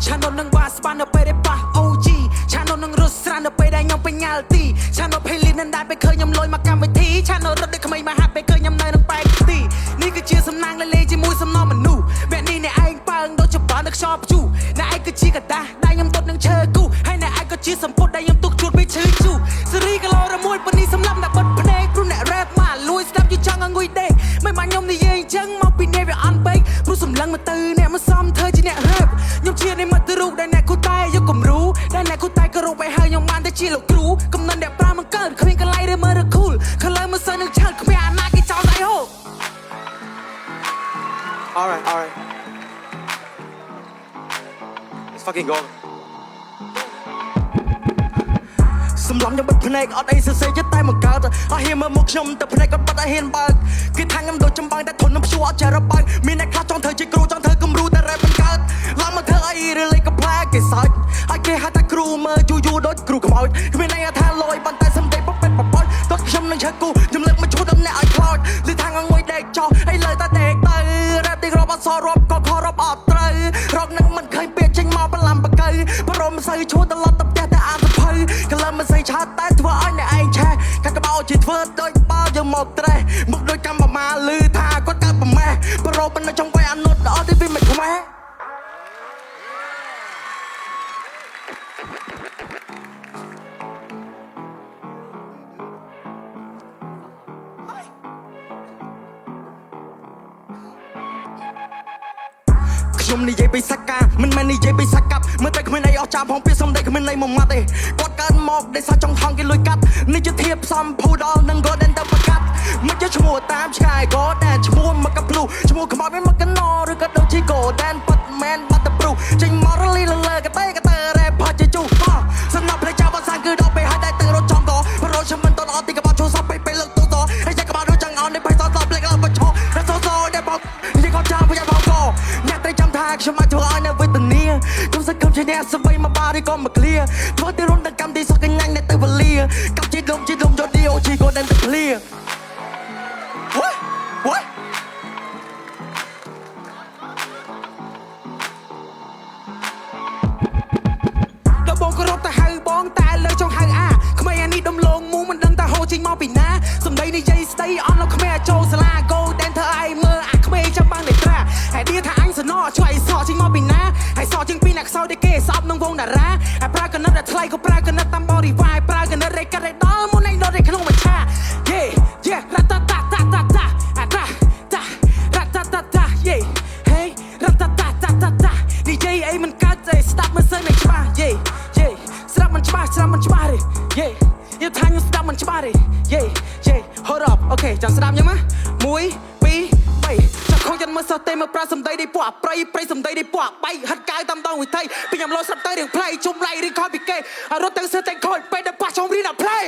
Channel nang bas ban no pe de pa OG Channel nang rus ran no pe da nyom penalty Channel playlist นั้นได้ไปเคยញ៉ាំលុយមកកម្មវិធី Channel រត់ដូចក្មេងមកហាត់ពេលឃើញញ៉ាំនៅនឹងបែកទីនេះគឺជាសំណាងលេងជាមួយសំណងមនុស្សបែបនេះអ្នកឯងបើងដូចច្បានទឹកខ្យល់ព្យុះអ្នកឯងគឺជាកដាស់ដែលខ្ញុំដុតនឹងឈើគូហើយអ្នកឯងក៏ជាសម្ពុតដែលខ្ញុំទុកជួតវាឈឺជូសេរីគីឡូរមួយប៉ុណ្នេះសម្លាប់តែបិទភ្នែកព្រោះអ្នក rap មកលួយស្ដាប់យូរចង់ឲ្យងុយដេកមិនបានខ្ញុំនិយាយអញ្ចឹងមកពីនេះវាអន់ពេកព្រោះសម្លឹងមកទៅអ្នកមកសំធ្វើជាអ្នក rap ខ្ញុំជានិមិត្តរូបដែលអ្នកគូតែយកគំរូដែលអ្នកគូតែក៏រកឲ្យហើយខ្ញុំបានតែជាលោកគ្រូកំណត់អ្នកប្រាំមិនកើតគ្មានកន្លែងឬមើលរកូលខលើមិនសិននឹងឆើតគ្មានអាណាគេចោលដៃហូ Alright Let's fucking go សម្លំខ្ញុំបិទភ្នែកអត់អីសរសេរចិត្តតែមកកើតអស់ហ៊ានមើលមកខ្ញុំតែភ្នែកគាត់បិទអត់ហ៊ានបើកគឺថាខ្ញុំដូចចំបាំងតែធន់នឹងព្យួរអត់ចេះរបើកមានអ្នកខ្លះចង់ធ្វើជាគ្រូចង់ធ្វើគំរូតែរ៉េបមិនកើតឡើងមកធ្វើអីឬលេខកំផ្លែគេសើចឲ្យគេហៅថាគ្រូមើលយូរដូចគ្រូខ្មោចគ្មានន័យថាលយប៉ុន្តែសំដីបបិទបបោចតោះខ្ញុំនឹងឆើគូខ្ញុំលើកមកឈួតដល់អ្នកឲ្យខ្លោចឬថាងងុយដេកចោលឲ្យលើតែដេកទៅរ៉េបទីរាប់អត់សល់រាប់ក៏ខរាប់អត់ត្រូវរកនឹងមិនឃើញពេលចេញមកបន្លំបកៅប្រមមិនសូវឈួតត្រឡប់ទៅផ្ទះតែអានសភៅកលឹមមិនសូវឆាតតែធ្វើឲ្យអ្នកឯងឆេះកាត់កបោជាធ្វើដូចបោយកមកត្រេះមុខដូចកម្មបមាលឺថាគាត់កើតប្រម៉េះប្រមមិនចង់វាយអានុតអត់ទេវាមិនខ្វះខ្ញុំនិយាយពីសកាមិនមែននិយាយពីសកាប់មើលតែគ្មានអីអស់ចាផងពាក្យសំដីគ្មានន័យមួយម៉ាត់ទេគាត់កើតមកដោយសារចង់ថងគេលួចកាត់នេះជាធៀបសំភូដល់នឹង Golden ទៅប្រកាត់មិនចេះឈ្មោះតាមឆ្ងាយក៏តែឈ្មោះមកកាភ្លុះឈ្មោះខ្មោចមិនមកកណោឬក៏ដូចជា Golden ប៉ាត់មែនបាត់ទៅព្រុសចេញមករលីលើកតែរ៉េផាជាជុះសំណាប់ផ្លេចចោលបាសាគឺដល់ពេលហើយតែទៅរត់ចំកប្រោឈមិនតអត់ទីកបោចូលសពពេលលើកទូតហើយតែកបោដូចចង់អោននេះបៃសតផ្លេចឡើងបោឆោរ៉ាសោដែលបោនិយាយគាត់ចាំប្រយ័ត្នបោកអ្នកតែចាំថាខ្ញុំមកធ្វើឲ្យនៅវេទនាខ្ញុំសឹកខ្ញុំជាអ្នកសបីមកបារីក៏មកឃ្លាធ្វើទីរុនដល់កម្មទីសុខកញ្ញាញ់នៅទៅវេលាកម្មជីដុំយកឌីអូជីក៏ដល់ទៅឃ្លាWhat? ដល់បងក៏រត់ទៅហៅបងតែលើចង់ហៅអាក្មេងអានេះដុំលងមូមិនដឹងថាហូរចេញមកពីណាសំដីនិយាយស្ដីអន់ដល់ក្មេងអាចចូលសាលា Golden ធ្វើឲ្យមើលអាក្មេងចាំបាំងនេត្រាហើយឌីថាអញសណោជួយឲ្យសក់ចេញមកពីណាហើយសក់ជាងពីអ្នកខ្សោយដែលគេស្អប់នឹងវងតារាហើយប្រើកណិតដែលថ្លៃក៏ប្រើកណិតតាមបរិវាយប្រើកណិតរេកាត់រេដល់មុនឯងដុតឯក្នុងមួយឆា Yeah រ៉ាតាតាតាតាតាអាតារ៉ាតាតាតាយេ Hey រ៉ាតាតាតាតា DJ អីមិនកើតទេស្ដាប់មិនសូវមិនច្បាស់ Yeah ស្ដាប់មិនច្បាស់ទេ Yeah យល់ថាខ្ញុំស្ដាប់មិនច្បាស់ទេ Yeah Hold up អូខេចាំស្ដាប់ខ្ញុំណា1 2 3ចាំខូចចិត្តមើលសោះទេមើលប្រាសំដីនេះពួកប្រៃសំដីនេះពួកបែកហិតកៅតាមដងវិថីពីខ្ញុំលោស្រាប់ទៅរឿងផ្លៃជុំឡៃឬខលពីគេរត់ទៅសើតែខូចពេលដល់ប៉ះចុងរៀនដល់ផ្លៃ